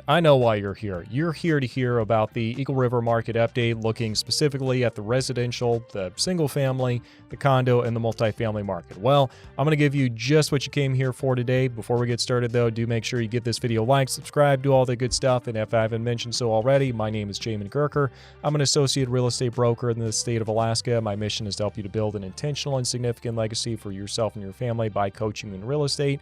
I know why you're here. You're here to hear about the Eagle River market update, looking specifically at the residential, the single family, the condo, and the multifamily market. Well, I'm going to give you just what you came here for today. Before we get started, though, do make sure you give this video a like, subscribe, do all the good stuff. And if I haven't mentioned so already, my name is Jamin Goecker. I'm an associate real estate broker in the state of Alaska. My mission is to help you to build an intentional and significant legacy for yourself and your family by coaching in real estate.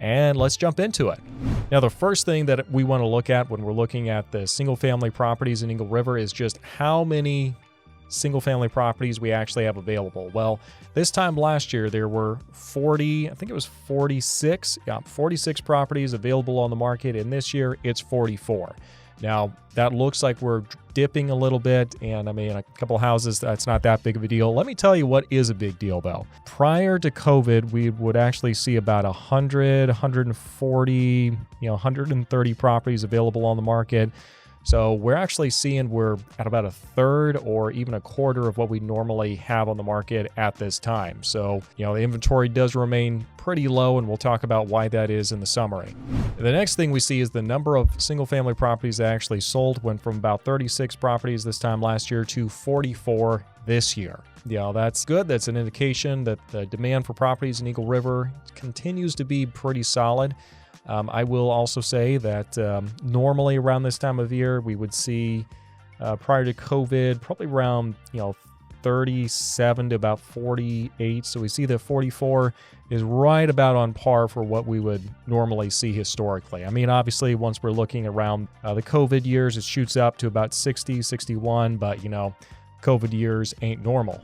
And let's jump into it. Now, the first thing that we want to look at when we're looking at the single-family properties in Eagle River is just how many single-family properties we actually have available. Well, this time last year, there were 46 properties available on the market, and this year it's 44. Now, that looks like we're dipping a little bit, and I mean, a couple of houses, that's not that big of a deal. Let me tell you what is a big deal, though. Prior to COVID, we would actually see about 100, 140, 130 properties available on the market. So we're actually seeing we're at about a third or even a quarter of what we normally have on the market at this time. So, the inventory does remain pretty low, and we'll talk about why that is in the summary. The next thing we see is the number of single-family properties that actually sold went from about 36 properties this time last year to 44 this year. That's good. That's an indication that the demand for properties in Eagle River continues to be pretty solid. I will also say that normally around this time of year, we would see prior to COVID, probably around 37 to about 48. So we see that 44 is right about on par for what we would normally see historically. I mean, obviously, once we're looking around the COVID years, it shoots up to about 60, 61, but COVID years ain't normal.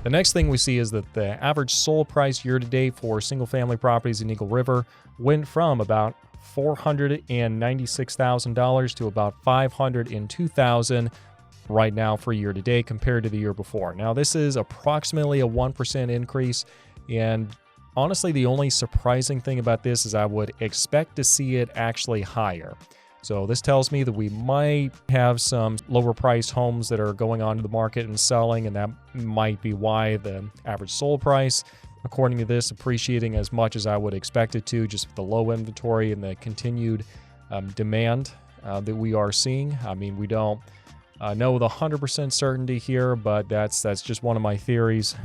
The next thing we see is that the average sold price year to date for single family properties in Eagle River went from about $496,000 to about $502,000 right now for year to date compared to the year before. Now, this is approximately a 1% increase, and honestly, the only surprising thing about this is I would expect to see it actually higher. So this tells me that we might have some lower priced homes that are going onto the market and selling, and that might be why the average sold price, according to this, appreciating as much as I would expect it to, just with the low inventory and the continued demand that we are seeing. I mean, we don't know with 100% certainty here, but that's just one of my theories.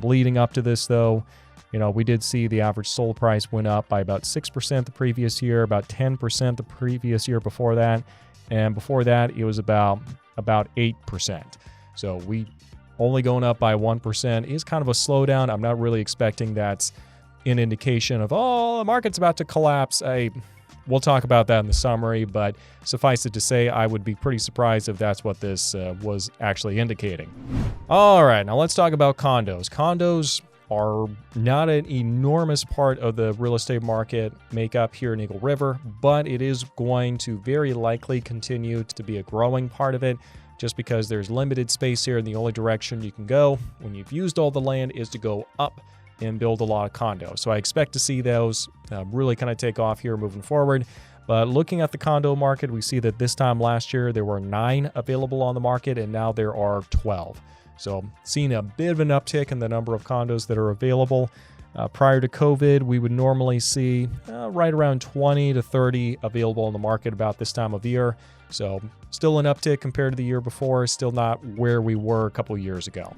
Leading up to this, though, we did see the average sold price went up by about 6% the previous year, about 10% the previous year before that, and before that, it was about 8%. So we only going up by 1% is kind of a slowdown. I'm not really expecting that's an indication of, the market's about to collapse. We'll talk about that in the summary, but suffice it to say, I would be pretty surprised if that's what this was actually indicating. All right, now let's talk about condos. Condos are not an enormous part of the real estate market makeup here in Eagle River, but it is going to very likely continue to be a growing part of it just because there's limited space here, and the only direction you can go when you've used all the land is to go up and build a lot of condos. So I expect to see those really kind of take off here moving forward. But looking at the condo market, we see that this time last year there were 9 available on the market, and now there are 12. So seeing a bit of an uptick in the number of condos that are available. Prior to COVID, we would normally see right around 20 to 30 available on the market about this time of year. So still an uptick compared to the year before, still not where we were a couple of years ago.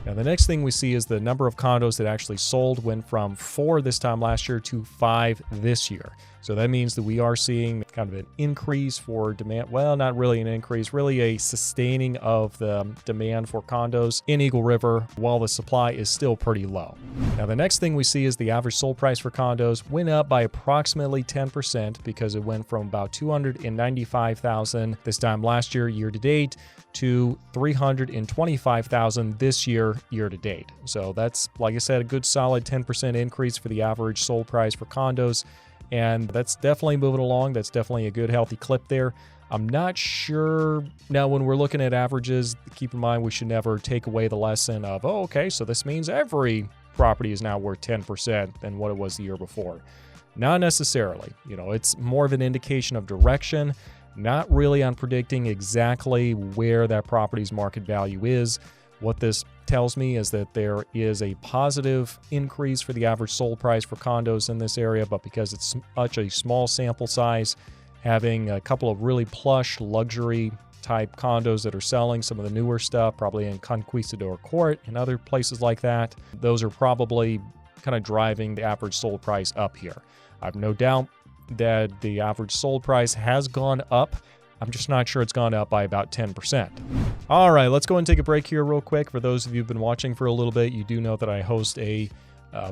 Now, the next thing we see is the number of condos that actually sold went from 4 this time last year to 5 this year. So that means that we are seeing kind of an increase for demand. Well, not really an increase, really a sustaining of the demand for condos in Eagle River while the supply is still pretty low. Now, the next thing we see is the average sold price for condos went up by approximately 10% because it went from about $295,000 this time last year, year to date, to $325,000 this year, year to date. So that's, like I said, a good solid 10% increase for the average sold price for condos. And that's definitely moving along. That's definitely a good, healthy clip there. I'm not sure. Now, when we're looking at averages, keep in mind we should never take away the lesson of, okay, so this means every property is now worth 10% than what it was the year before. Not necessarily. It's more of an indication of direction, not really on predicting exactly where that property's market value is. What this tells me is that there is a positive increase for the average sold price for condos in this area, but because it's such a small sample size, having a couple of really plush luxury type condos that are selling, some of the newer stuff, probably in Conquistador Court and other places like that. Those are probably kind of driving the average sold price up here. I have no doubt that the average sold price has gone up. I'm just not sure it's gone up by about 10%. All right, let's go and take a break here real quick. For those of you who've been watching for a little bit, you do know that I host a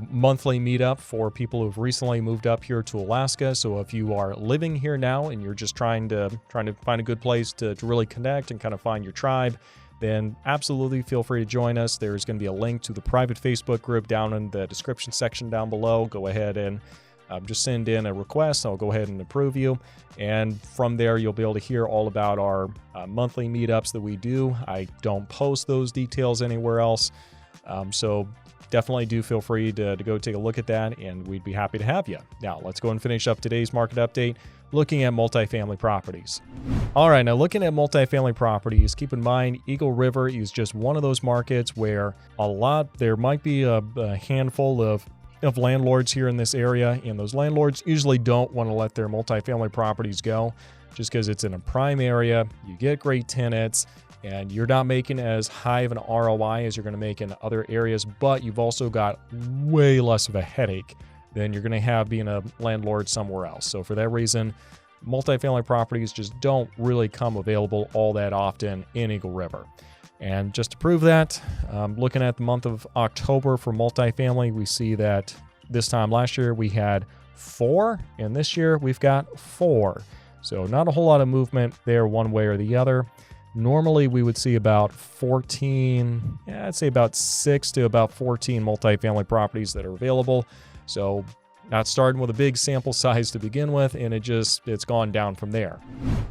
monthly meetup for people who've recently moved up here to Alaska. So if you are living here now and you're just trying to find a good place to really connect and kind of find your tribe, then absolutely feel free to join us. There's going to be a link to the private Facebook group down in the description section down below. Go ahead and just send in a request. I'll go ahead and approve you. And from there, you'll be able to hear all about our monthly meetups that we do. I don't post those details anywhere else. So definitely do feel free to go take a look at that, and we'd be happy to have you. Now, let's go and finish up today's market update, looking at multifamily properties. All right, now looking at multifamily properties, keep in mind Eagle River is just one of those markets where there might be a handful of landlords here in this area, and those landlords usually don't want to let their multifamily properties go just because it's in a prime area. You get great tenants, and you're not making as high of an ROI as you're going to make in other areas, but you've also got way less of a headache than you're going to have being a landlord somewhere else. So for that reason, multifamily properties just don't really come available all that often in Eagle River. And just to prove that, looking at the month of October for multifamily, we see that this time last year we had 4, and this year we've got 4. So not a whole lot of movement there one way or the other. Normally we would see about 14, I'd say about 6 to about 14 multifamily properties that are available. So not starting with a big sample size to begin with, and it's gone down from there.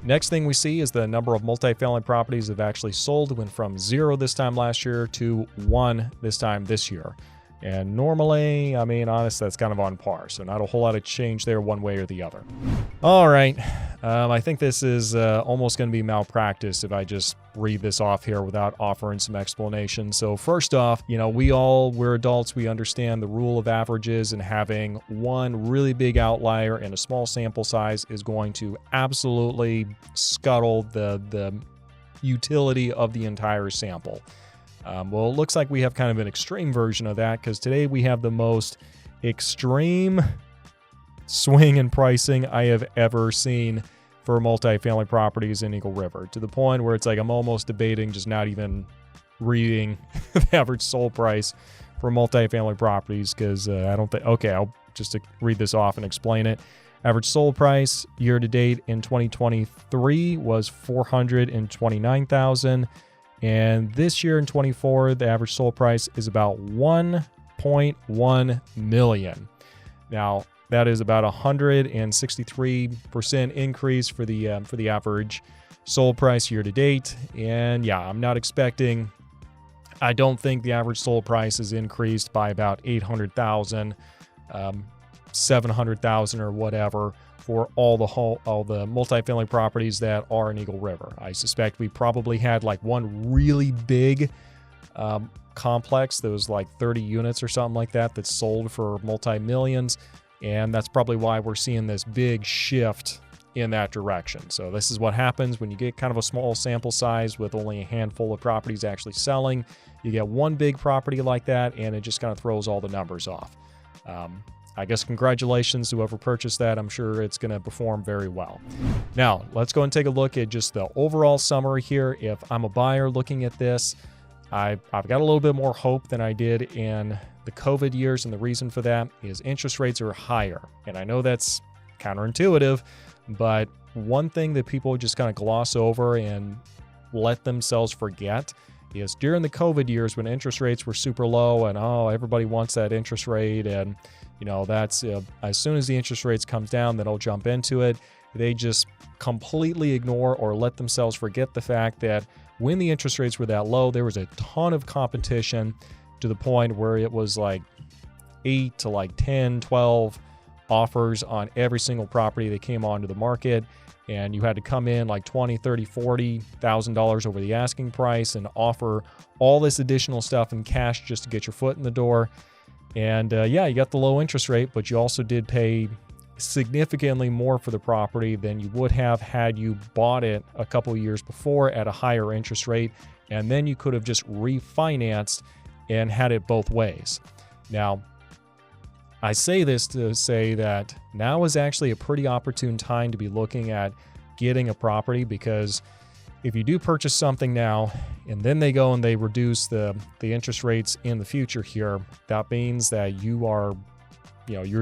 Next thing we see is the number of multifamily properties that have actually sold went from 0 this time last year to 1 this time this year. And normally, I mean, honestly, that's kind of on par. So not a whole lot of change there one way or the other. All right. I think this is almost going to be malpractice if I just read this off here without offering some explanation. So first off, we're adults. We understand the rule of averages, and having one really big outlier and a small sample size is going to absolutely scuttle the utility of the entire sample. Well, it looks like we have kind of an extreme version of that, because today we have the most extreme swing in pricing I have ever seen for multifamily properties in Eagle River, to the point where it's like I'm almost debating just not even reading the average sold price for multifamily properties, because I don't think, okay, I'll just read this off and explain it. Average sold price year to date in 2023 was $429,000. And this year in 24, the average sold price is about $1.1 million. Now, that is about 163% increase for the average sold price year to date. And yeah, I don't think the average sold price is increased by about 800,000, 700,000 or whatever for all the multifamily properties that are in Eagle River. I suspect we probably had like one really big complex that was like 30 units or something like that sold for multi-millions, and that's probably why we're seeing this big shift in that direction. So this is what happens when you get kind of a small sample size with only a handful of properties actually selling. You get one big property like that, and it just kind of throws all the numbers off. I guess congratulations to whoever purchased that. I'm sure it's going to perform very well. Now, let's go and take a look at just the overall summary here. If I'm a buyer looking at this, I've got a little bit more hope than I did in the COVID years, and the reason for that is interest rates are higher. And I know that's counterintuitive, but one thing that people just kind of gloss over and let themselves forget is during the COVID years when interest rates were super low and, everybody wants that interest rate, and that's as soon as the interest rates comes down, then I'll jump into it. They just completely ignore or let themselves forget the fact that when the interest rates were that low, there was a ton of competition to the point where it was like 8 to like 10, 12 offers on every single property that came onto the market. And you had to come in like $20,000, $30,000, $40,000 over the asking price and offer all this additional stuff in cash just to get your foot in the door. And you got the low interest rate, but you also did pay significantly more for the property than you would have had you bought it a couple years before at a higher interest rate, and then you could have just refinanced and had it both ways. Now, I say this to say that now is actually a pretty opportune time to be looking at getting a property, because if you do purchase something now and then they go and they reduce the interest rates in the future here, that means that you're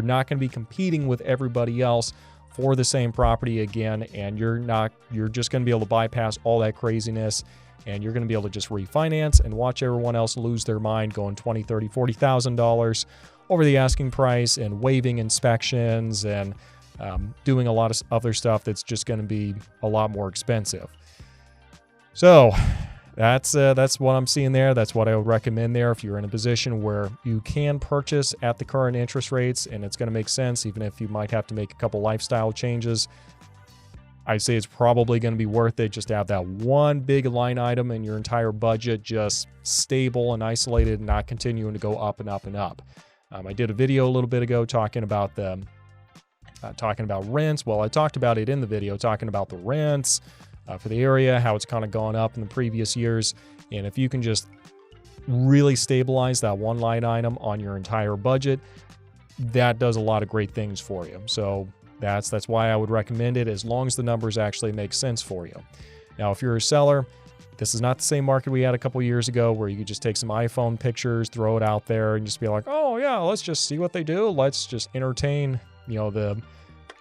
not going to be competing with everybody else for the same property again, and you're just going to be able to bypass all that craziness, and you're going to be able to just refinance and watch everyone else lose their mind going $20,000, $30,000, $40,000 over the asking price and waiving inspections and doing a lot of other stuff that's just going to be a lot more expensive. So that's what I'm seeing there. That's what I would recommend there. If you're in a position where you can purchase at the current interest rates and it's going to make sense, even if you might have to make a couple lifestyle changes, I'd say it's probably going to be worth it just to have that one big line item in your entire budget just stable and isolated and not continuing to go up and up and up. I did a video a little bit ago talking about rents. Well, I talked about it in the video, talking about the rents for the area, how it's kind of gone up in the previous years. And if you can just really stabilize that one line item on your entire budget, that does a lot of great things for you. So that's why I would recommend it, as long as the numbers actually make sense for you. Now, if you're a seller, this is not the same market we had a couple years ago where you could just take some iPhone pictures, throw it out there, and just be like, oh yeah, let's just see what they do. Let's just entertain, the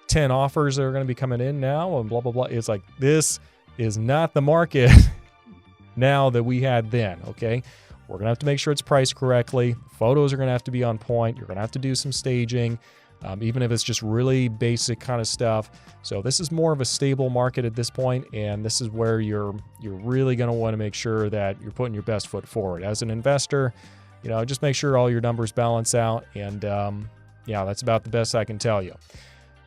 10 offers that are going to be coming in now and blah, blah, blah. It's like, this is not the market now that we had then, okay? We're going to have to make sure it's priced correctly. Photos are going to have to be on point. You're going to have to do some staging, even if it's just really basic kind of stuff. So this is more of a stable market at this point, and this is where you're really going to want to make sure that you're putting your best foot forward. As an investor, just make sure all your numbers balance out, and that's about the best I can tell you.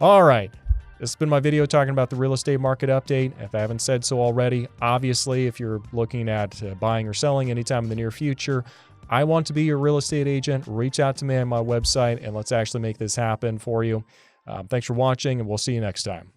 All right. This has been my video talking about the real estate market update. If I haven't said so already, obviously, if you're looking at buying or selling anytime in the near future, I want to be your real estate agent. Reach out to me on my website, and let's actually make this happen for you. Thanks for watching, and we'll see you next time.